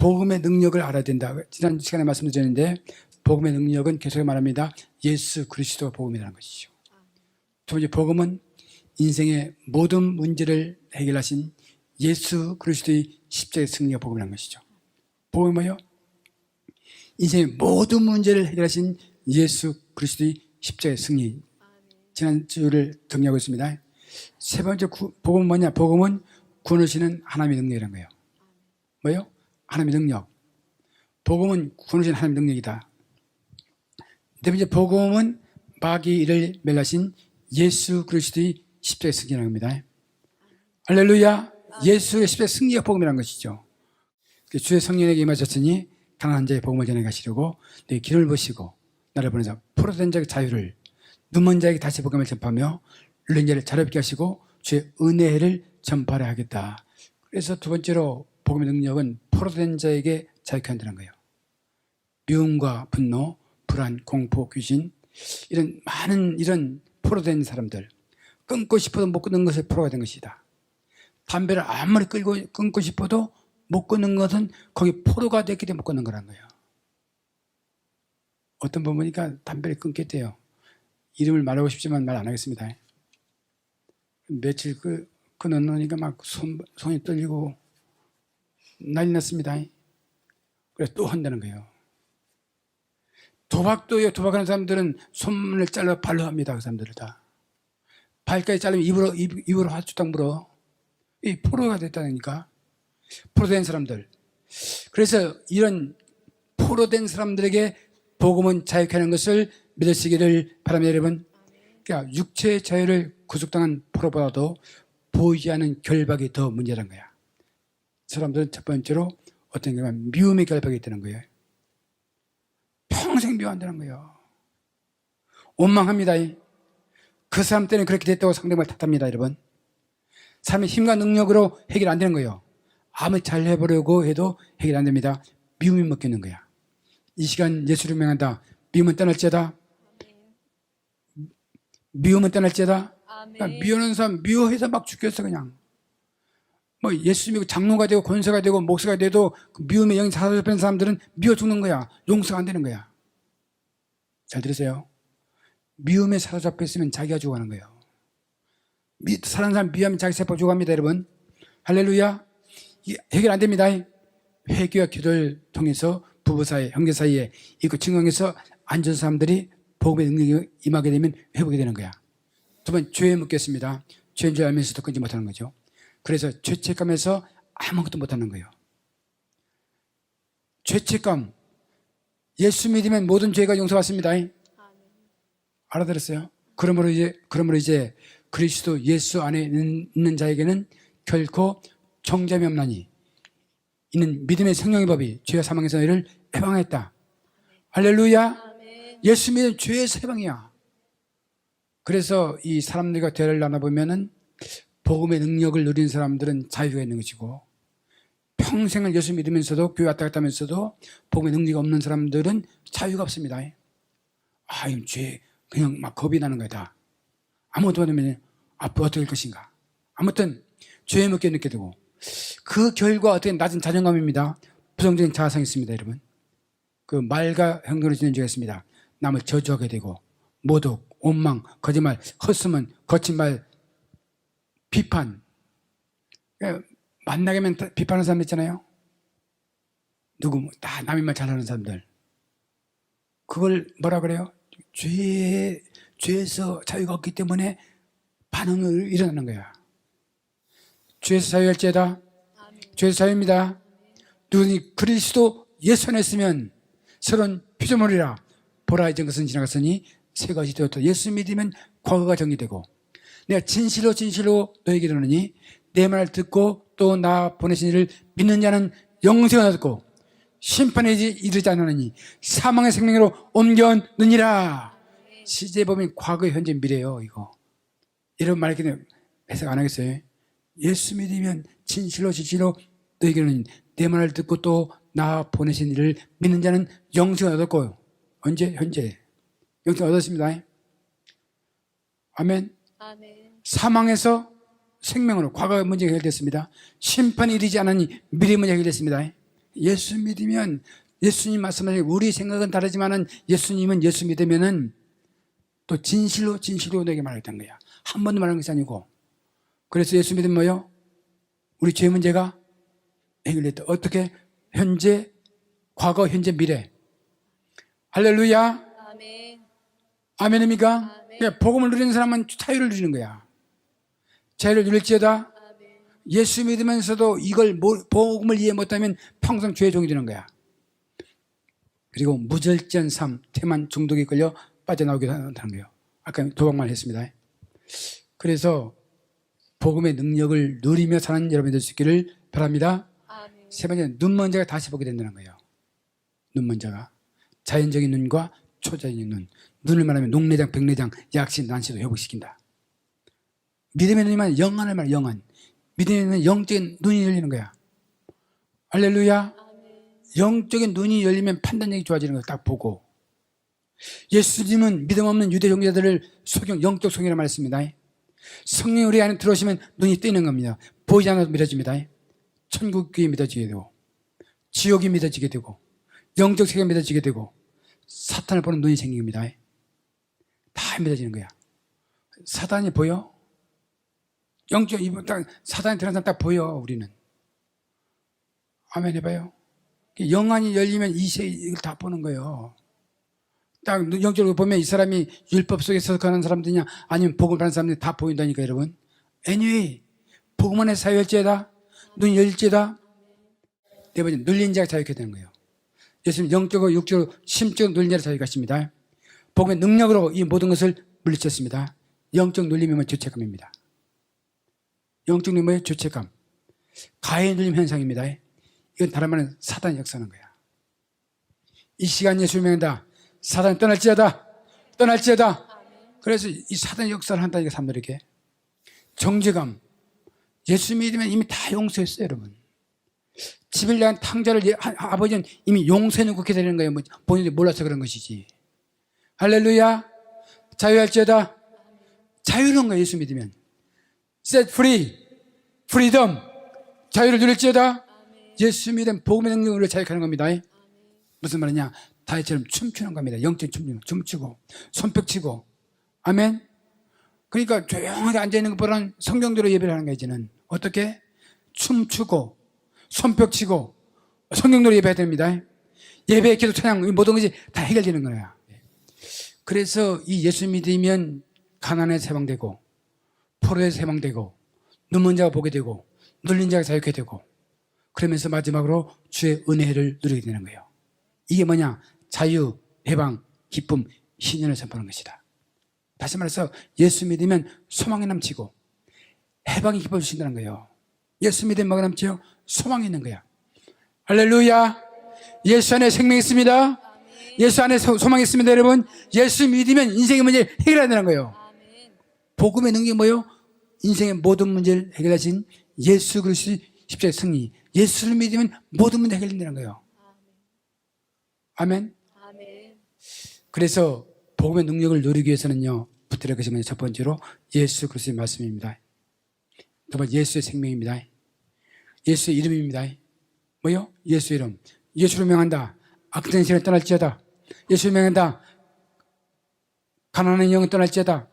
복음의 능력을 알아야 된다. 지난 시간에 말씀드렸는데 복음의 능력은 계속 말합니다. 예수 그리스도 복음이라는 것이죠. 두 번째, 복음은 인생의 모든 문제를 해결하신 예수 그리스도의 십자가의 승리가 복음이라는 것이죠. 복음이 뭐예요? 인생의 모든 문제를 해결하신 예수 그리스도의 십자가의 승리. 지난주를 정리하고 있습니다. 세 번째 복음은 뭐냐? 복음은 구원하시는 하나님의 능력이라는 거예요. 뭐예요? 하나님의 능력. 복음은 구원하시는 하나님의 능력이다. 네 번째, 복음은 마귀의 일을 멸하신 예수 그리스도의 십자가의 승리라는 겁니다. 할렐루야. 예수의 십자가의 승리가 복음이라는 것이죠. 주의 성령에게 임하셨으니 가난한 자의 복음을 전해 가시려고 내 길을 보시고 나를 보내자 포로된 자의 자유를, 눈먼 자에게 다시 복음을 전파하며 눌린 자를 자유롭게 하시고 주의 은혜를 전파하려 하겠다. 그래서 두 번째로 복음의 능력은 포로된 자에게 자유케 한다는 거예요. 미움과 분노, 불안, 공포, 귀신, 이런 많은 이런 포로된 사람들, 끊고 싶어도 못 끊는 것에 포로가 된 것이다. 담배를 아무리 끊고 싶어도 못 끊는 것은 거기 포로가 됐기 때문에 못 끊는 거라는 거예요. 어떤 분 보니까 담배를 끊겠대요. 이름을 말하고 싶지만 말 안 하겠습니다. 며칠 끊어놓으니까 막 손이 떨리고 난리 났습니다. 그래서 또 한다는 거예요. 도박도요. 도박하는 사람들은 손을 잘라 발로 합니다. 그 사람들을 다. 발까지 자르면 입으로 화투딱 물어. 이 포로가 됐다니까. 포로된 사람들. 그래서 이런 포로된 사람들에게 복음은 자유케 하는 것을 믿으시기를 바랍니다, 여러분. 그러니까 육체의 자유를 구속당한 포로보다도 보이지 않는 결박이 더 문제란 거야. 사람들은 첫 번째로 어떤 경우에 미움의 결박이 있다는 거예요. 평생 미워한다는 거예요. 원망합니다. 그 사람 때문에 그렇게 됐다고 상대방을 탓합니다, 여러분. 삶의 힘과 능력으로 해결 안 되는 거예요. 아무리 잘 해보려고 해도 해결 안 됩니다. 미움이 먹히는 거야. 이 시간 예수를 명한다. 미움은 떠날지어다. 미움은 떠날지어다. 그러니까 미워하는 사람 미워해서 막 죽겠어 그냥. 뭐 예수 믿고 장로가 되고 권세가 되고 목사가 돼도 그 미움의 영이 사로잡힌 사람들은 미워 죽는 거야. 용서가 안 되는 거야. 잘 들으세요. 미움에 사로잡혀 있으면 자기가 죽어가는 거예요. 사는 사람 미워하면 자기 세포 죽어갑니다, 여러분. 할렐루야. 해결 안 됩니다. 회개와 기도를 통해서 부부 사이, 형제 사이에 있고 증강해서 앉은 사람들이 복음의 능력이 임하게 되면 회복이 되는 거야. 두 번, 죄에 묶였습니다. 죄인 줄 알면서도 끊지 못하는 거죠. 그래서 죄책감에서 아무것도 못하는 거예요. 죄책감. 예수 믿으면 모든 죄가 용서받습니다. 알아들었어요? 그러므로 이제 그리스도 예수 안에 있는 자에게는 결코 정죄함이 없나니 이는 믿음의 생명의 법이 죄와 사망에서 너희를 해방했다. 할렐루야. 예수 믿으면 죄에서 해방이야. 그래서 이 사람들과 대화를 나눠보면은 복음의 능력을 누린 사람들은 자유가 있는 것이고 평생을 예수 믿으면서도 교회 왔다 갔다 하면서도 복음의 능력이 없는 사람들은 자유가 없습니다. 이건 죄 그냥 막 겁이 나는 거야 다. 아무것도 안 하면 앞으로 어떻게 될 것인가. 아무튼 죄에 먹게 느끼게 되고 그 결과 어떻게 낮은 자존감입니다. 부정적인 자아성이 있습니다, 여러분. 그 말과 행동을 지는 죄가 있습니다. 남을 저주하게 되고 모독, 원망, 거짓말, 헛소문, 거친 말, 비판. 만나게 하면 비판하는 사람 있잖아요. 누구 다 남의 말 잘하는 사람들. 그걸 뭐라 그래요? 죄에서 자유가 없기 때문에 반응을 일어나는 거야. 죄에서 자유할지어다. 죄에서 자유입니다. 누구니 그리스도 예수 안에 있으면 새로운 피조물이라. 보라 이전 것은 지나갔으니 새 것이 되었다. 예수 믿으면 과거가 정리되고 내가 진실로 너에게 이르노니 내 말을 듣고 또 나 보내신 이를 믿는 자는 영생을 얻고 심판에 이르지 않으니 사망의 생명으로 옮겨느니라. 시제 보면 과거, 현재, 미래예요. 이거 이런 말 이렇게 해석 안 하겠어요? 예수 믿으면 진실로 너에게는 내 말을 듣고 또 나 보내신 이를 믿는 자는 영생을 얻었고 언제? 현재 영생을 얻었습니다. 아멘. 사망에서 생명으로 과거의 문제가 해결됐습니다. 심판이 이르지 않으니 미래 문제가 해결됐습니다. 예수 믿으면 예수님 말씀하신 우리 생각은 다르지만은 예수님은 예수 믿으면은 또 진실로 내게 말하겠다는 거야. 한 번도 말하는 것이 아니고. 그래서 예수 믿으면 뭐요? 우리 죄 문제가 해결됐다. 어떻게? 현재, 과거, 현재, 미래. 할렐루야. 아멘. 아멘입니까? 아멘. 그러니까 복음을 누리는 사람은 자유를 누리는 거야. 자유를 누릴지어다. 아멘. 예수 믿으면서도 이걸 복음을 이해 못하면 평생 죄의 종이 되는 거야. 그리고 무절제한 삶, 태만 중독에 걸려 빠져나오기도 한다는 거예요. 아까 도박만 했습니다. 그래서 복음의 능력을 누리며 사는 여러분이 될 수 있기를 바랍니다. 아멘. 세 번째, 눈먼자가 다시 보게 된다는 거예요. 눈먼자가. 자연적인 눈과 초자연적인 눈. 눈을 말하면 녹내장, 백내장, 약시, 난시도 회복시킨다. 믿음의 눈이면 영안을 말해, 영안. 믿음의 눈은 영적인 눈이 열리는 거야. 할렐루야. 영적인 눈이 열리면 판단력이 좋아지는 걸 딱 보고. 예수님은 믿음 없는 유대 종교자들을 영적 소경이라고 말했습니다. 성령이 우리 안에 들어오시면 눈이 뜨이는 겁니다. 보이지 않아도 믿어집니다. 천국이 믿어지게 되고, 지옥이 믿어지게 되고, 영적 세계가 믿어지게 되고, 사탄을 보는 눈이 생긴 겁니다. 다 믿어지는 거야. 사단이 보여? 영적, 사단이 들어간 사람 딱 보여, 우리는. 아멘 해봐요. 영안이 열리면 이걸 다 보는 거예요. 딱 영적으로 보면 이 사람이 율법 속에 서가는 사람들이냐 아니면 복음을 받는 사람들이 다 보인다니까 여러분. anyway 복음 안에 사유할지어다. 눈이 열릴지어다. 네 번째 눌린 자가 자유케 되는 거예요. 예수님 영적으로 육적으로 심적으로 눌린 자를 자유케 하십니다. 복음의 능력으로 이 모든 것을 물리쳤습니다. 영적 눌림이면 죄책감입니다. 영적 눌림은 죄책감. 가해의 눌림 현상입니다. 이건 다른 말은 사단이 역사하는 거야. 이 시간 예수를 명한다. 사단이 떠날지어다. 그래서 이 사단의 역사를 한다니까 사람들에게. 정죄감. 예수 믿으면 이미 다 용서했어요, 여러분. 집을 내한 탕자를 아버지는 이미 용서해놓고 기다리는 거예요. 본인이 몰라서 그런 것이지. 할렐루야. 자유할지어다. 자유로운 거예요, 예수 믿으면. set free. freedom. 자유를 누릴지어다. 예수 믿으면 복음의 능력으로 자유하는 겁니다. 무슨 말이냐? 다윗처럼 춤추는 겁니다. 영적인 춤추고 손뼉치고. 아멘. 그러니까 조용하게 앉아있는 것보다는 성경대로 예배를 하는 거야. 이제는 어떻게? 춤추고 손뼉치고 성경대로 예배해야 됩니다. 예배, 기도, 찬양 모든 것이 다 해결되는 거야. 그래서 이 예수 믿으면 가난에서 해방되고 포로에서 해방되고 눈먼 자가 보게 되고 눌린 자가 자유케 되고 그러면서 마지막으로 주의 은혜를 누리게 되는 거예요. 이게 뭐냐? 자유, 해방, 기쁨, 신년을 선포하는 것이다. 다시 말해서 예수 믿으면 소망이 넘치고 해방이 기뻐 주신다는 거예요. 예수 믿으면 뭐가 넘치요? 소망이 있는 거야. 할렐루야. 예수 안에 생명이 있습니다. 예수 안에 소망이 있습니다. 여러분, 예수 믿으면 인생의 문제를 해결해야 되는 거예요. 복음의 능력이 뭐예요? 인생의 모든 문제를 해결하신 예수 그리스도의 십자가의 승리. 예수를 믿으면 모든 문제 해결된다는 거예요. 아멘. 그래서 복음의 능력을 누리기 위해서는요, 붙들어야 것이 뭐냐? 첫 번째로 예수 그리스도의 말씀입니다. 두 번째 예수의 생명입니다. 예수의 이름입니다. 뭐요? 예수 이름. 예수를 명한다. 악된 신을 떠날지어다. 예수를 명한다. 가난한 영은 떠날지어다.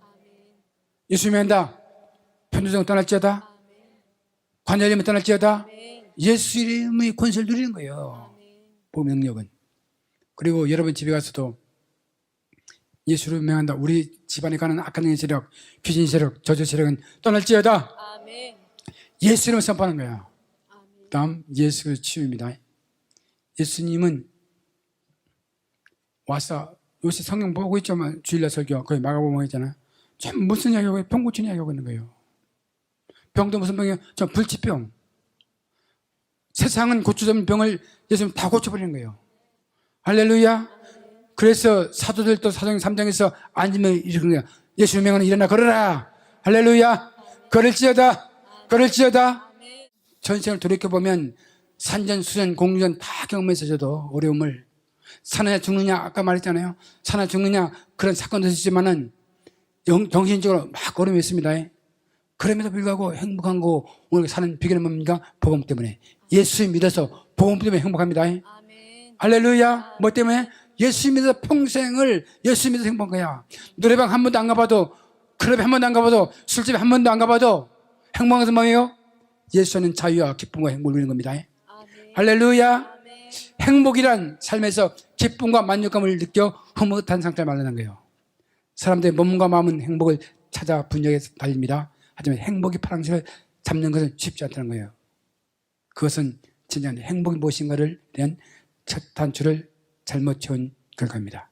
예수를 명한다. 편도성 떠날지어다. 관절염은 떠날지어다. 예수 이름의 권세를 누리는 거예요. 복음의 능력은. 그리고 여러분 집에 가서도 예수를 명한다. 우리 집안에 가는 악한 영의 세력, 귀신 세력, 저주 세력은 떠날지어다. 아멘. 예수 이름을 선포하는 거야. 그 다음 예수의 치유입니다. 예수님은 와서 요새 성경 보고 있지만 주일날 설교 거의 마가복음 있잖아요. 참 무슨 이야기하고 병 고치는 이야기하고 있는 거예요. 병도 무슨 병이에요? 전 불치병. 세상은 고쳐지는 병을 예수님 다 고쳐버리는 거예요. 할렐루야. 그래서 사도들도 사도행 3장에서 앉으면 이러는 거야. 예수의 명은 일어나 걸어라. 할렐루야. 걸을지어다. 전생을 돌이켜보면 산전수전 공전 다 경험했어도 어려움을 사느냐 죽느냐 아까 말했잖아요. 사느냐 죽느냐 그런 사건도 있지만은 정신적으로 막 어려움이 있습니다. 그럼에도 불구하고 행복한 거 오늘 사는 비결은 뭡니까? 복음 때문에. 예수 믿어서 복음 때문에 행복합니다. 아멘. 할렐루야. 뭐 때문에? 예수 믿어서 평생을 예수 믿어서 행복한 거야. 노래방 한 번도 안 가봐도, 클럽에 한 번도 안 가봐도, 술집에 한 번도 안 가봐도 행복한 것은 뭐예요? 예수는 자유와 기쁨과 행복을 누리는 겁니다. 아멘. 할렐루야. 아멘. 행복이란 삶에서 기쁨과 만족감을 느껴 흐뭇한 상태를 말하는 거예요. 사람들의 몸과 마음은 행복을 찾아 분야에 달립니다. 하지만 행복이 파랑새를 잡는 것은 쉽지 않다는 거예요. 그것은 진짜 행복이 무엇인가를 대한 첫 단추를 잘못 채운 결과입니다.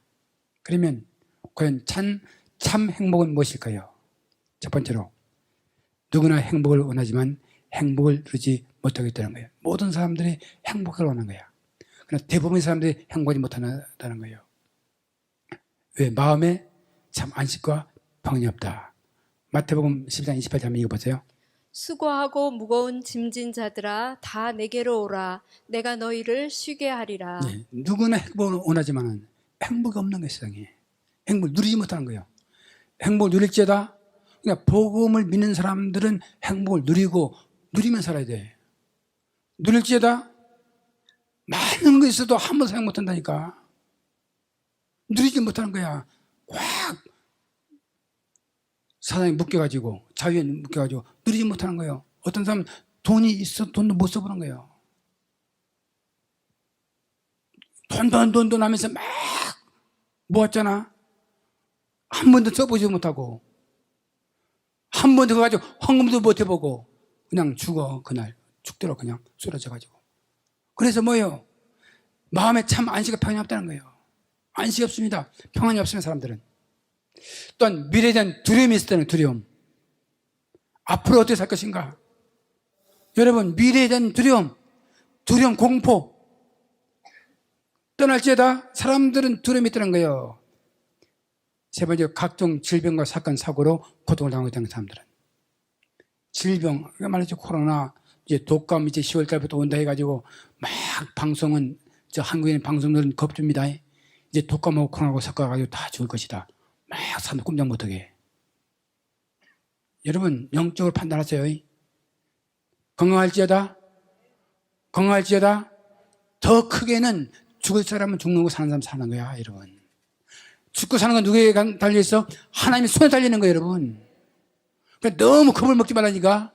그러면 과연 참 행복은 무엇일까요? 첫 번째로 누구나 행복을 원하지만 행복을 누리지 못하겠다는 거예요. 모든 사람들이 행복을 원하는 거야. 그러나 대부분의 사람들이 행복하지 못한다는 거예요. 왜? 마음에 참 안식과 평안이 없다. 마태복음 12장 28절 한번 읽어보세요. 수고하고 무거운 짐진 자들아 다 내게로 오라. 내가 너희를 쉬게 하리라. 네, 누구나 행복을 원하지만 행복이 없는 거예요. 세상에. 행복을 누리지 못하는 거예요. 행복을 누릴지어다. 그러니까 복음을 믿는 사람들은 행복을 누리면 살아야 돼. 누릴지어다. 많은 거 있어도 한 번도 생각 못한다니까. 누리지 못하는 거야. 꽉 사장에 묶여가지고, 자유에 묶여가지고 누리지 못하는 거예요. 어떤 사람은 돈이 있어 돈도 못 써보는 거예요. 돈 하면서 막 모았잖아. 한 번도 써보지 못하고, 한 번도 그거 가지고 헌금도 못 해보고 그냥 죽어. 그날 죽도록 그냥 쓰러져가지고. 그래서 뭐예요? 마음에 참 안식과 평안이 없다는 거예요. 안식이 없습니다. 평안이 없으면 사람들은. 또한 미래에 대한 두려움이 있었다는 두려움. 앞으로 어떻게 살 것인가? 여러분, 미래에 대한 두려움, 공포. 떠날지어다 사람들은 두려움이 있다는 거예요. 세 번째, 각종 질병과 사건, 사고로 고통을 당하고 있다는 사람들은. 질병, 말이죠. 코로나, 이제 독감 이제 10월 달부터 온다 해가지고 막 방송은, 한국인 방송들은 겁줍니다. 이제 독감하고 코로나하고 섞어가지고 다 죽을 것이다. 막 사람들 꼼짝 못하게. 여러분, 영적으로 판단하세요. 건강할지어다 더 크게는 죽을 사람은 죽는 거고 사는 사람은 사는 거야, 여러분. 죽고 사는 건 누구에게 달려있어? 하나님의 손에 달리는 거예요, 여러분. 그러니까 너무 겁을 먹지 말라니까.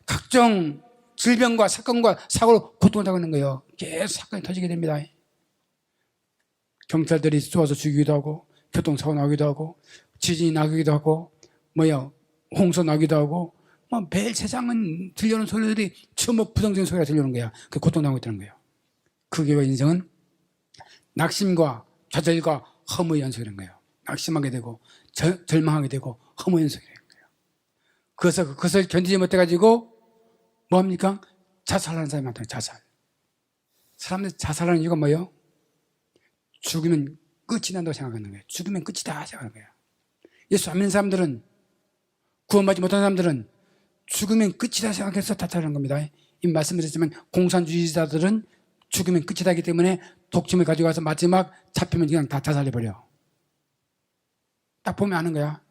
각종 질병과 사건과 사고로 고통을 당하는 거예요. 계속 사건이 터지게 됩니다. 경찰들이 쏘아서 죽이기도 하고, 교통사고 나기도 하고, 지진이 나기도 하고, 홍수 나기도 하고, 매일 세상은 들려오는 소리들이 전부 부정적인 소리가 들려오는 거야. 그 고통당하고 있다는 거예요. 그게 왜 인생은 낙심과 좌절과 허무의 연속이라는 거예요. 낙심하게 되고, 절망하게 되고, 허무의 연속이라는 거예요. 그것을 견디지 못해가지고, 뭐합니까? 자살하는 사람이 많다는 거예요. 자살. 사람들이 자살하는 이유가 뭐예요? 죽으면 끝이 난다고 생각하는 거예요. 죽으면 끝이다 생각하는 거예요. 예수 안 믿는 사람들은, 구원받지 못한 사람들은 죽으면 끝이다 생각해서 자살하는 겁니다. 이 말씀드렸지만 공산주의자들은 죽으면 끝이다 하기 때문에 독침을 가지고 와서 마지막 잡히면 그냥 다 자살해버려. 딱 보면 아는 거야.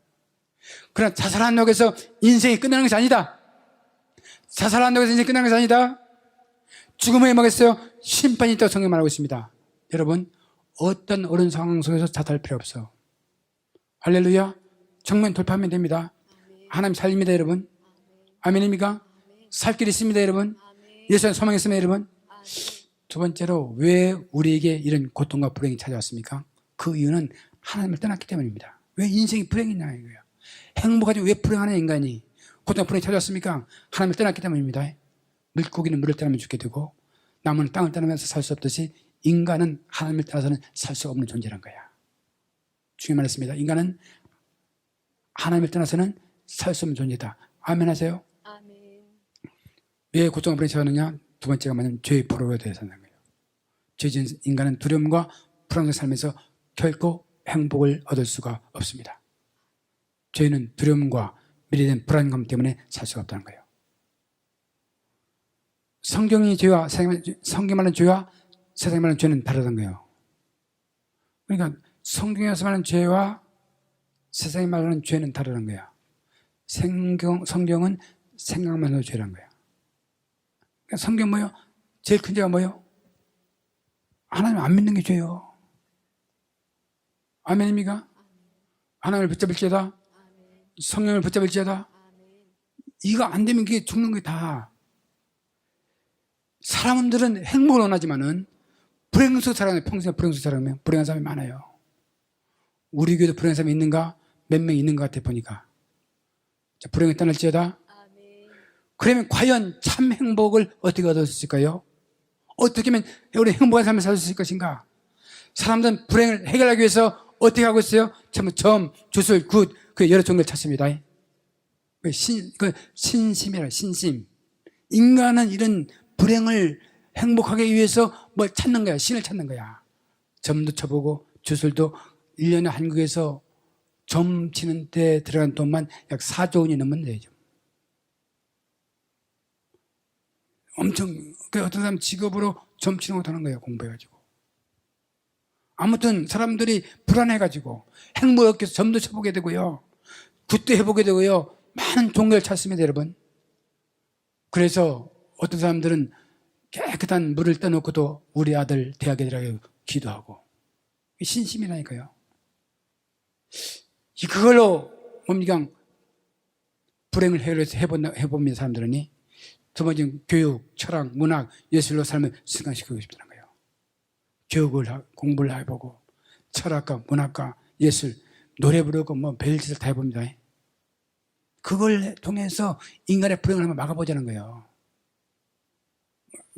그러나 자살한다고 해서 인생이 끝나는 것이 아니다. 자살한다고 해서 인생이 끝나는 것이 아니다. 죽음의 해먹겠어요? 심판이 있다고 성경이 말하고 있습니다. 여러분, 어떤 어려운 상황 속에서 자살할 필요 없어. 할렐루야. 정면 돌파하면 됩니다. 하나님 살립니다, 여러분. 아멘입니까? 살 길이 있습니다, 여러분. 예수님 소망이 있습니다, 여러분. 두 번째로 왜 우리에게 이런 고통과 불행이 찾아왔습니까? 그 이유는 하나님을 떠났기 때문입니다. 왜 인생이 불행이냐 이거예요. 행복하지 왜 불행하냐 인간이. 고통과 불행이 찾아왔습니까? 하나님을 떠났기 때문입니다. 물고기는 물을 떠나면 죽게 되고 나무는 땅을 떠나면서 살 수 없듯이 인간은 하나님을 떠나서는 살 수가 없는 존재란 거야. 중요히 말했습니다. 인간은 하나님을 떠나서는 살 수 없는 존재다. 아멘 하세요? 아멘. 왜 고통과 불행이 찾아왔느냐? 두 번째가 뭐냐면 죄의 포로가 되어서 하는 거예요. 죄진 인간은 두려움과 불안한 삶에서 결코 행복을 얻을 수가 없습니다. 죄는 두려움과 미래에 대한 불안감 때문에 살 수가 없다는 거예요. 성경이 죄와 성경 말하는 죄와 세상이 말하는 죄는 다르다는 거예요. 그러니까 성경에서 말하는 죄와 세상이 말하는 죄는 다르다는 거야. 성경은 생각만 해도 죄란 거야. 그러니까 성경 뭐요? 제일 큰 죄가 뭐요? 하나님 안 믿는 게 죄요. 아멘입니까? 하나님을 붙잡을지어다, 성령을 붙잡을지어다. 이거 안 되면 그게 죽는 게 다. 사람들은 행복을 원하지만은 불행 속 살아가면, 평생에 불행 속 살아가면 불행한 사람이 많아요. 우리 교회도 불행한 사람이 있는가? 몇 명 있는 것 같아 보니까. 자, 불행을 떠날지어다. 그러면 과연 참 행복을 어떻게 얻을 수 있을까요? 어떻게 하면 우리 행복한 삶을 살 수 있을 것인가? 사람들은 불행을 해결하기 위해서 어떻게 하고 있어요? 점, 주술, 굿, 그 여러 종류를 찾습니다. 신심이라, 신심. 인간은 이런 불행을 행복하기 위해서 뭘 찾는 거야. 신을 찾는 거야. 점도 쳐보고 주술도 1년에 한국에서 점 치는 데 들어간 돈만 약 4조 원이 넘는 데죠. 엄청, 어떤 사람 직업으로 점 치는 거 하는 거예요. 공부해가지고. 아무튼 사람들이 불안해가지고 행복 얻기 위해서 점도 쳐보게 되고요. 굿도 해보게 되고요. 많은 종교를 찾습니다, 여러분. 그래서 어떤 사람들은 깨끗한 물을 떠놓고도 우리 아들 대학에 들어가게 기도하고. 신심이라니까요. 그걸로 뭡니까? 불행을 해결해서 해봅니다, 사람들은. 두 번째는 교육, 철학, 문학, 예술로 삶을 승화시키고 싶다는 거예요. 공부를 해보고, 철학과, 문학과, 예술, 노래 부르고, 별짓을 다 해봅니다. 그걸 통해서 인간의 불행을 한번 막아보자는 거예요.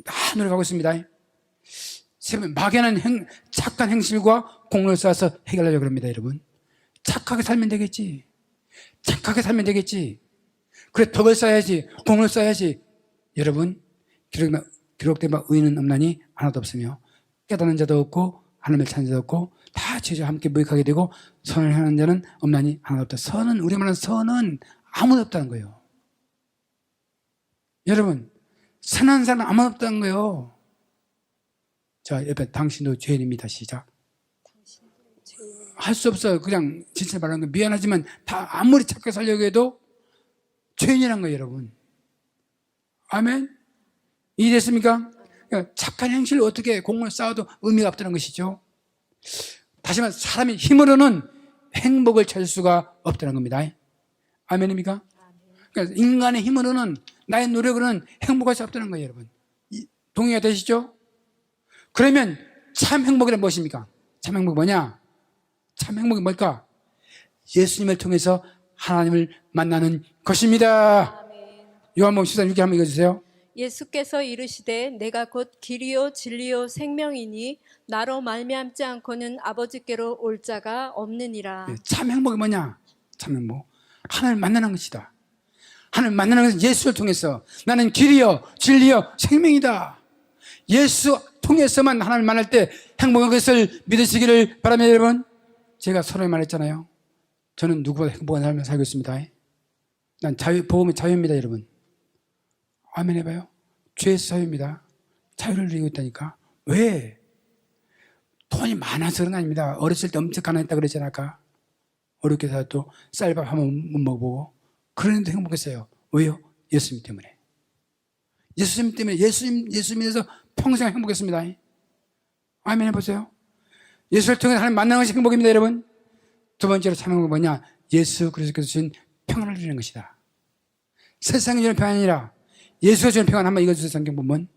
다 노력하고 있습니다. 막연한 착한 행실과 공로를 쌓아서 해결하려고 합니다, 여러분. 착하게 살면 되겠지. 착하게 살면 되겠지. 그래, 덕을 쌓아야지. 공을 쌓아야지. 여러분, 기록된 바 의인은 없나니 하나도 없으며 깨닫는 자도 없고 하나님을 찾는 자도 없고 다 죄와 함께 무익하게 되고 선을 하는 자는 없나니 하나도 없다. 선은, 우리가 말하는 선은 아무도 없다는 거예요. 여러분, 선한 사람은 아무도 없다는 거예요. 자, 옆에 당신도 죄인입니다. 시작. 할 수 없어요. 그냥 진짜 말하는 거 미안하지만 다 아무리 착하게 살려고 해도 죄인이란 거예요, 여러분. 아멘? 이해됐습니까? 그러니까 착한 행실을 어떻게 공을 쌓아도 의미가 없다는 것이죠. 다시 말해 사람의 힘으로는 행복을 찾을 수가 없다는 겁니다. 아멘입니까? 그러니까 인간의 힘으로는, 나의 노력으로는 행복할 수 없다는 거예요, 여러분. 동의가 되시죠? 그러면 참 행복이란 무엇입니까? 참 행복이 뭐냐? 참 행복이 뭘까? 예수님을 통해서 하나님을 만나는 것입니다. 요한복음 14:6절 한번 읽어주세요. 예수께서 이르시되 내가 곧 길이요 진리요 생명이니 나로 말미암지 않고는 아버지께로 올 자가 없느니라. 참 행복이 뭐냐? 참 행복. 하나님을 만나는 것이다. 하나님을 만나는 것은 예수를 통해서. 나는 길이요 진리요 생명이다. 예수 통해서만 하나님을 만날 때 행복한 것을 믿으시기를 바랍니다, 여러분. 제가 서로에 말했잖아요. 저는 누구보다 행복한 삶을 살고 있습니다. 난 복음의 자유입니다, 여러분. 아멘 해봐요. 죄에서 자유입니다. 자유를 누리고 있다니까. 왜? 돈이 많아서 그런 거 아닙니다. 어렸을 때 엄청 가난했다 그랬잖아, 아까. 어렵게 살아도 쌀밥 한번 못 먹어보고. 그런데도 행복했어요. 왜요? 예수님 때문에. 예수님 때문에, 예수님에서 평생 행복했습니다. 아멘 해보세요. 예수를 통해 하나님 만나는 것이 행복입니다, 여러분. 두 번째로 참 행복은 뭐냐? 예수 그리스도께서 주신 평안을 누리는 것이다. 세상이 주는 평안이 아니라 예수가 주는 평안. 한번 읽어주세요, 성경 본문.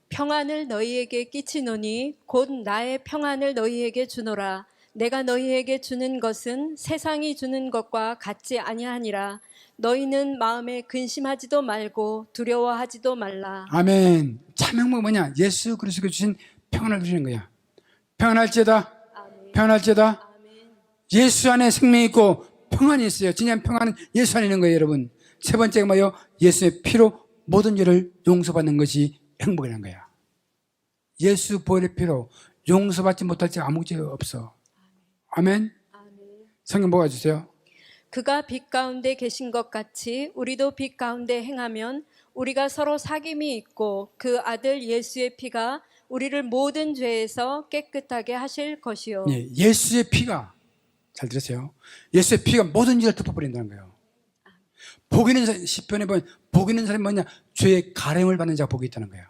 평안을 너희에게 끼치노니 곧 나의 평안을 너희에게 주노라. 내가 너희에게 주는 것은 세상이 주는 것과 같지 아니하니라. 너희는 마음에 근심하지도 말고 두려워하지도 말라. 아멘. 참 행복은 뭐냐? 예수 그리스도께서 주신 평안을 누리는 거야. 평안할지어다. 아멘. 평안할지어다. 아멘. 예수 안에 생명이 있고 평안이 있어요. 진짜 평안은 예수 안에 있는 거예요, 여러분. 세 번째가 뭐예요? 예수의 피로 모든 죄를 용서받는 것이 행복이라는 거야. 예수 보혈의 피로 용서받지 못할 자 아무 죄 없어. 아멘. 아멘. 성경 보아 주세요. 그가 빛 가운데 계신 것 같이 우리도 빛 가운데 행하면 우리가 서로 사귐이 있고 그 아들 예수의 피가 우리를 모든 죄에서 깨끗하게 하실 것이요. 예수의 피가, 잘 들으세요. 예수의 피가 모든 죄를 덮어버린다는 거예요. 복 있는 사람, 시편에 보면 복 있는 사람이 뭐냐? 죄의 가림을 받는 자가 복이 있다는 거예요.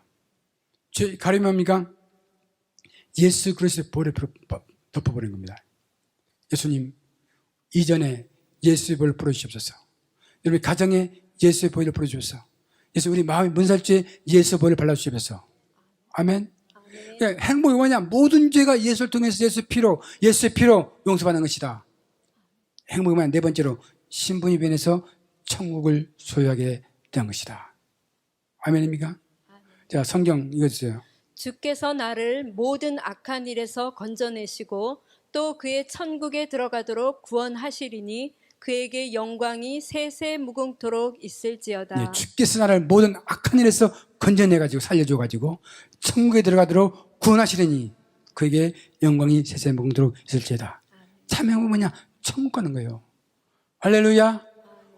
죄의 가림이 뭡니까? 예수 그리스도의 보혈을 덮어버린 겁니다. 예수님 이전에 예수의 보혈을 부어주시옵소서. 여러분 가정에 예수의 보혈을 부어주셔서 예수 우리 마음의 문살주에 예수의 보혈을 발라주시옵소서. 아멘. 그러니까 행복이 뭐냐? 모든 죄가 예수를 통해서 예수의 피로 용서받는 것이다. 행복이 뭐냐? 네 번째로 신분이 변해서 천국을 소유하게 된 것이다. 아멘입니까? 자, 성경 읽어주세요. 주께서 나를 모든 악한 일에서 건져내시고 또 그의 천국에 들어가도록 구원하시리니 그에게 영광이 세세 무궁토록 있을지어다. 네, 주께서 나를 모든 악한 일에서 건져내가지고 살려줘가지고 천국에 들어가도록 구원하시리니 그에게 영광이 세세 무궁토록 있을지어다. 참 행복은 뭐냐? 천국 가는 거예요. 할렐루야.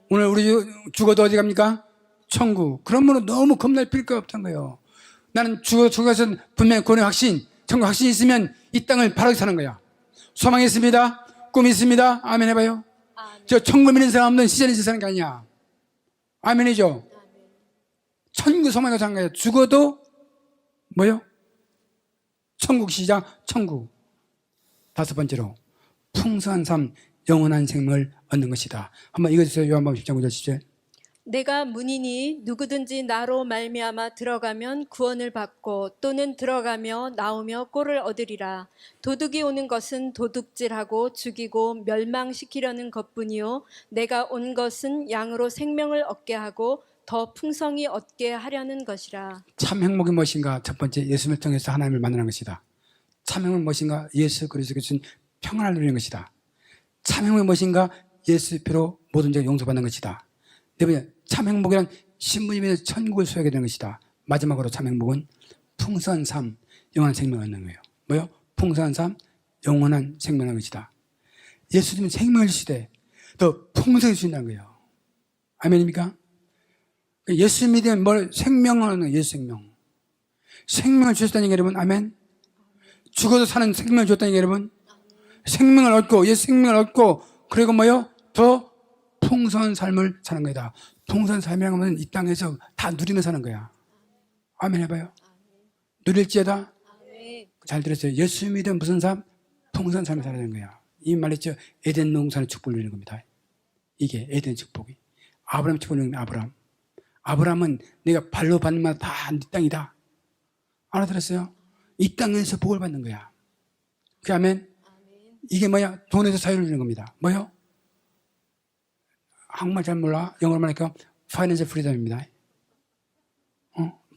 오늘 우리 죽어도 어디 갑니까? 천국. 그러면 너무 겁날 필요가 없다는 거예요. 나는 죽어서 분명히 구원의 확신, 천국 확신이 있으면 이 땅을 바라게 사는 거야. 소망이 있습니다. 꿈이 있습니다. 아멘 해봐요. 아멘. 저 천국 믿는 사람 없는 시전에서 사는 게 아니야. 아멘이죠. 천국 소망이 사는 거예요. 죽어도 뭐요? 천국 시작, 천국. 다섯 번째로 풍성한 삶, 영원한 생명을 얻는 것이다. 한번 읽어주세요. 요한복음 10장 9절 10절. 내가 문이니 누구든지 나로 말미암아 들어가면 구원을 받고 또는 들어가며 나오며 꼴을 얻으리라. 도둑이 오는 것은 도둑질하고 죽이고 멸망시키려는 것뿐이요 내가 온 것은 양으로 생명을 얻게 하고 더 풍성히 얻게 하려는 것이라. 참 행복이 무엇인가? 첫 번째 예수님을 통해서 하나님을 만나는 것이다. 참 행복은 무엇인가? 예수 그리스도의 주신 평안을 누리는 것이다. 참 행복이 무엇인가? 예수의 피로 모든 죄가 용서받는 것이다. 네 번째, 참 행복이란 신분이 변해서 천국을 소유하게 되는 것이다. 마지막으로 참 행복은 풍성한 삶, 영원한 생명을 얻는 거예요. 뭐요? 풍성한 삶, 영원한 생명을 얻는 것이다. 예수님은 생명을 주시되 더 풍성히 주신다는 거예요. 아멘입니까? 예수 믿으면 뭘 생명을 얻는 거예요. 예수 생명. 생명을 주셨다는 얘기 여러분. 아멘. 죽어도 사는 생명을 주셨다는 얘기 여러분. 생명을 얻고 예수 생명을 얻고 그리고 뭐요? 더 풍성한 삶을 사는 거다. 풍성한 삶이라는 건 이 땅에서 다 누리며 사는 거야. 아멘 해봐요. 누릴지어다. 잘 들었어요. 예수 믿으면 무슨 삶? 풍성한 삶을 살아야 되는 거야. 이 말했죠. 에덴 농산의 축복을 누리는 겁니다. 이게 에덴 축복이. 아브라함 축복을 누리는 아브라함. 아브라함은 내가 발로 받는 마다 다 네 땅이다. 알아들었어요? 이 땅에서 복을 받는 거야. 그 아멘. 이게 뭐야? 돈에서 자유를 주는 겁니다. 뭐요? 한국말 잘 몰라? 영어로 말하니까 파이낸셜 프리덤입니다.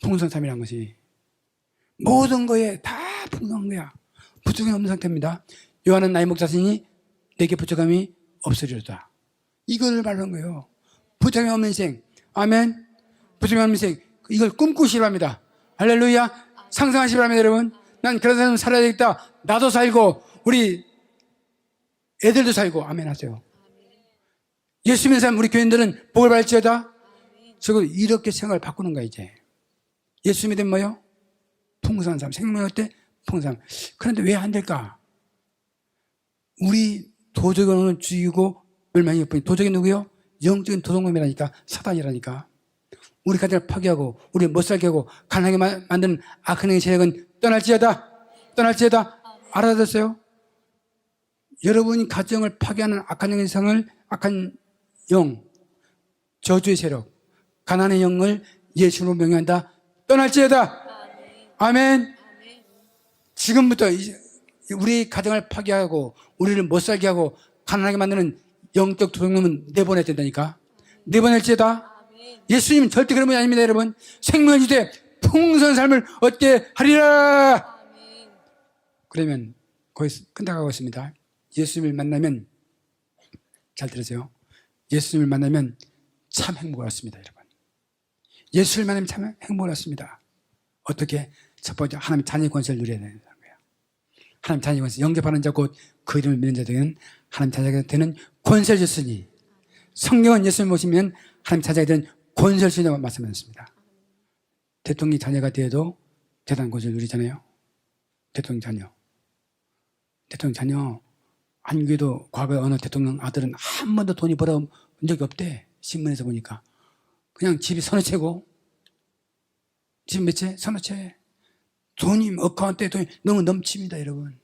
풍성한 삶이라는 것이 모든 거에 다 풍성한 거야. 부족함이 없는 상태입니다. 요한은 나의 목자시니 내게 부족함이 없으리로다. 이걸 말하는 거예요. 부족함이 없는 인생. 아멘. 부족함이 없는 인생. 이걸 꿈꾸시기 바랍니다. 할렐루야. 상상하시기 바랍니다, 여러분. 난 그런 삶을 살아야 되겠다. 나도 살고 우리 애들도 살고. 아멘 하세요. 예수 믿는 사람 우리 교인들은 복을 받을지어다. 저거 이렇게 생각을 바꾸는 거야 이제. 예수 믿으면 뭐요? 풍성한 삶. 생명 어때? 풍성한 삶. 그런데 왜 안 될까? 우리 도적은 죽이고 멸망이 뿐이. 도적이 누구요? 영적인 도둑놈이라니까. 사단이라니까. 우리 가정을 파괴하고 우리 못 살게 하고 가난하게 만드는 악한 영의 세력은 떠날지어다. 떠날지어다. 알아들었어요? 여러분이 가정을 파괴하는 악한 영의 세상을 악한 영, 저주의 세력, 가난의 영을 예수로 명령한다. 떠날지어다. 아멘. 지금부터 우리 가정을 파괴하고 우리를 못 살게 하고 가난하게 만드는 영적 도둑놈은 내보내야 된다니까. 내보낼지어다. 예수님은 절대 그런 분이 아닙니다, 여러분. 생명을 주되 풍성한 삶을 얻게 하리라. 그러면 거기서 끝나가고 있습니다. 예수님을 만나면, 잘 들으세요. 예수님을 만나면 참 행복을 얻습니다, 여러분. 예수를 만나면 참 행복을 얻습니다. 어떻게? 첫 번째, 하나님 자녀의 권세를 누려야 되는 거예요. 하나님 자녀의 권세, 영접하는 자 곧 그 이름을 믿는 자들은 하나님 자녀가 되는 권세를 줬으니, 성경은 예수님을 모시면 하나님 자녀가 되는 권세를 주냐고 말씀하셨습니다. 대통령이 자녀가 되어도 대단한 권세를 누리잖아요. 대통령 자녀. 대통령 자녀. 한국에도 과거에 어느 대통령 아들은 한 번도 돈이 벌어본 적이 없대. 신문에서 보니까. 그냥 집이 서너 채고, 집 몇 채? 서너 채. 돈이, 어카운트에 돈이 너무 넘칩니다, 여러분.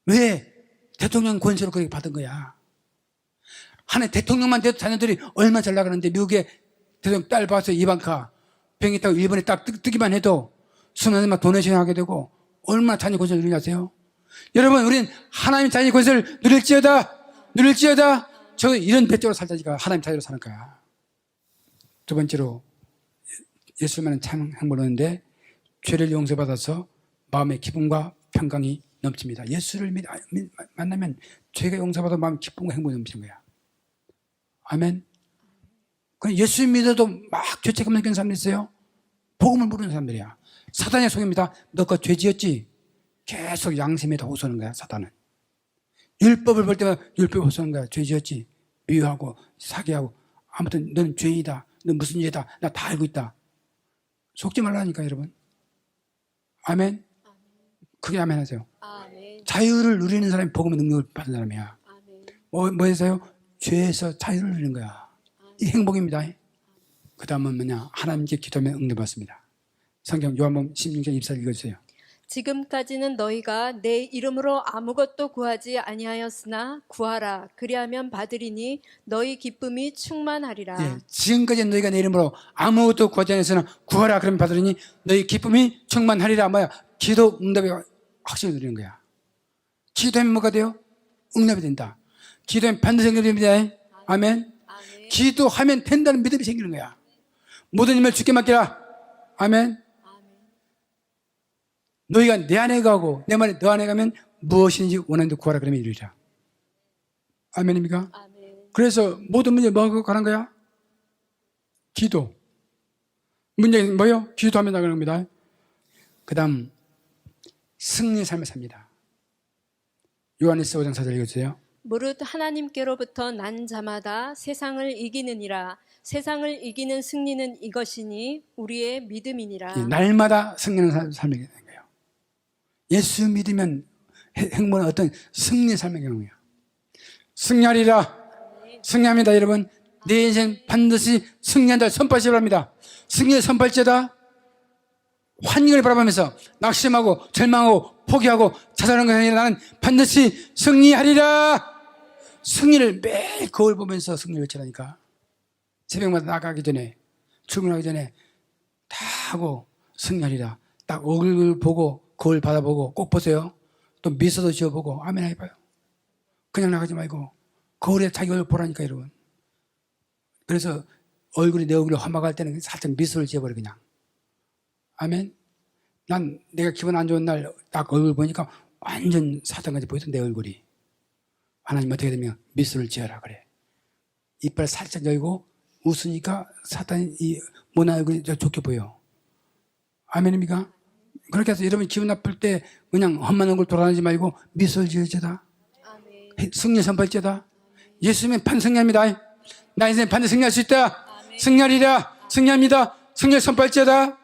왜? 대통령 권세로 그렇게 받은 거야. 한 해 대통령만 돼도 자녀들이 얼마 잘 나가는데, 미국에 대통령 딸 봐서 이방카, 비행기 타고 일본에 딱 뜨기만 해도 수많은 막 도네이션 하게 되고, 얼마나 자녀 권세를 누리냐세요? 여러분, 우리는 하나님 자녀 권세를 누릴지어다. 저 이런 배쪽으로 살자니까 하나님 자녀로 사는 거야. 두 번째로, 예수님은 참 행복을 얻는데, 죄를 용서받아서 마음의 기쁨과 평강이 넘칩니다. 예수를 만나면 죄가 용서받아 마음의 기쁨과 행복이 넘치는 거야. 아멘. 예수 믿어도 막 죄책감 느끼는 사람들 있어요. 복음을 모르는 사람들이야. 사단의 속입니다. 너가 죄 지었지? 계속 양심에다 호소하는 거야, 사단은. 율법을 볼 때마다 율법을 호소하는 거야. 죄 지었지? 미워하고 사기하고. 아무튼 너는 죄이다. 너 무슨 죄다. 나 다 알고 있다. 속지 말라니까, 여러분. 아멘. 크게 아멘 하세요. 아멘. 자유를 누리는 사람이 복음의 능력을 받은 사람이야. 아멘. 뭐에서요? 죄에서 자유를 누리는 거야. 이 행복입니다. 그 다음은 뭐냐? 하나님께 기도하면 응답받습니다. 성경 요한복음 16장 24절 읽어주세요. 지금까지는 너희가 내 이름으로 아무것도 구하지 아니하였으나 구하라. 그리하면 받으리니 너희 기쁨이 충만하리라. 예, 지금까지는 너희가 내 이름으로 아무것도 구하지 않았으나 구하라. 그러면 받으리니 너희 기쁨이 충만하리라. 뭐야? 기도 응답이 확실히 누리는 거야. 기도하면 뭐가 돼요? 응답이 된다. 기도하면 반드시 응답이 됩니다. 아멘. 아멘. 기도하면 된다는 믿음이 생기는 거야. 모든 힘을 주께 맡기라. 아멘. 너희가 내 안에 가고 내 말에 너 안에 가면 무엇인지 원하는 데 구하라 그러면 이루리라. 아멘입니까? 아멘. 그래서 모든 문제 뭐하고 가는 거야? 기도. 문제는 뭐예요? 기도하면 나가는 겁니다. 그 다음 승리의 삶을 삽니다. 요한일서 5장 4절 읽어주세요. 무릇 하나님께로부터 난 자마다 세상을 이기느니라. 세상을 이기는 승리는 이것이니 우리의 믿음이니라. 예, 날마다 승리하는 삶이 되는 거예요. 예수 믿으면 행복은 어떤 승리의 삶의 경우야. 승리하리라. 승리합니다, 여러분. 내 인생 반드시 승리한다. 선포하시기 바랍니다. 승리의 선발제다. 환경을 바라보면서 낙심하고 절망하고 포기하고 자살하는 것이 아니라 나는 반드시 승리하리라. 승리를 매일 거울 보면서 승리를 외치라니까. 새벽마다 나가기 전에, 출근하기 전에 다 하고 승리하리라. 딱 얼굴 보고 거울 받아보고 꼭 보세요. 또 미소도 지어보고 아멘 해봐요. 그냥 나가지 말고 거울에 자기 얼굴 보라니까, 여러분. 그래서 얼굴이 내 얼굴에 화막할 때는 살짝 미소를 지어버려 그냥. 아멘. 난 내가 기분 안 좋은 날 딱 얼굴 보니까 완전 사탄같이 보이던 내 얼굴이. 하나님 어떻게 되면 미소를 지어라 그래. 이빨 살짝 열고 웃으니까 사탄이 이 모난 얼굴이 좋게 보여. 아멘입니까? 그렇게 해서 여러분 기분 나쁠 때 그냥 험한 얼굴 돌아다니지 말고 미소를 지어줘다. 승리 선발제다. 예수님은 반승리합니다. 나 인생 반드시 승리할 수 있다. 승리하리라. 승리합니다. 승리 선발제다.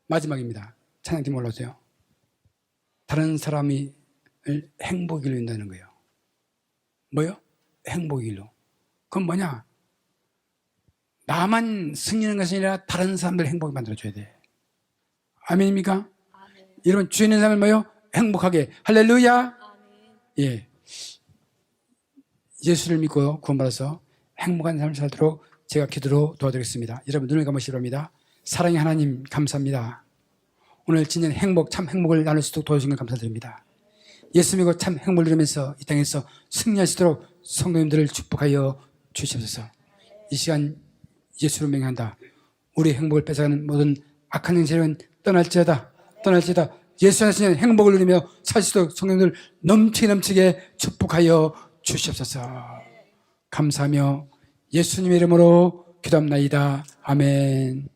마지막입니다. 찬양팀 올라오세요. 다른 사람이 행복을 이룬다는 거예요. 뭐요? 행복의 길로. 그건 뭐냐? 나만 승리하는 것이 아니라 다른 사람들 행복을 만들어줘야 돼. 아멘입니까? 아멘. 여러분 주에 있는 사람을 뭐요? 행복하게. 할렐루야. 아멘. 예. 예수를 믿고 구원받아서 행복한 삶을 살도록 제가 기도로 도와드리겠습니다. 여러분 눈을 감으시기 바랍니다. 사랑의 하나님 감사합니다. 오늘 진정 행복, 참 행복을 나눌 수 있도록 도와주신 것 감사드립니다. 예수 믿고 참 행복을 누리면서 이 땅에서 승리할 수 있도록 성도님들을 축복하여 주시옵소서. 이 시간 예수로 명한다. 우리 행복을 뺏어가는 모든 악한 행실은 떠날지어다. 예수 안에서 행복을 누리며 살 수 있도록 성도님들 넘치게 축복하여 주시옵소서. 감사하며 예수님의 이름으로 기도합나이다. 아멘.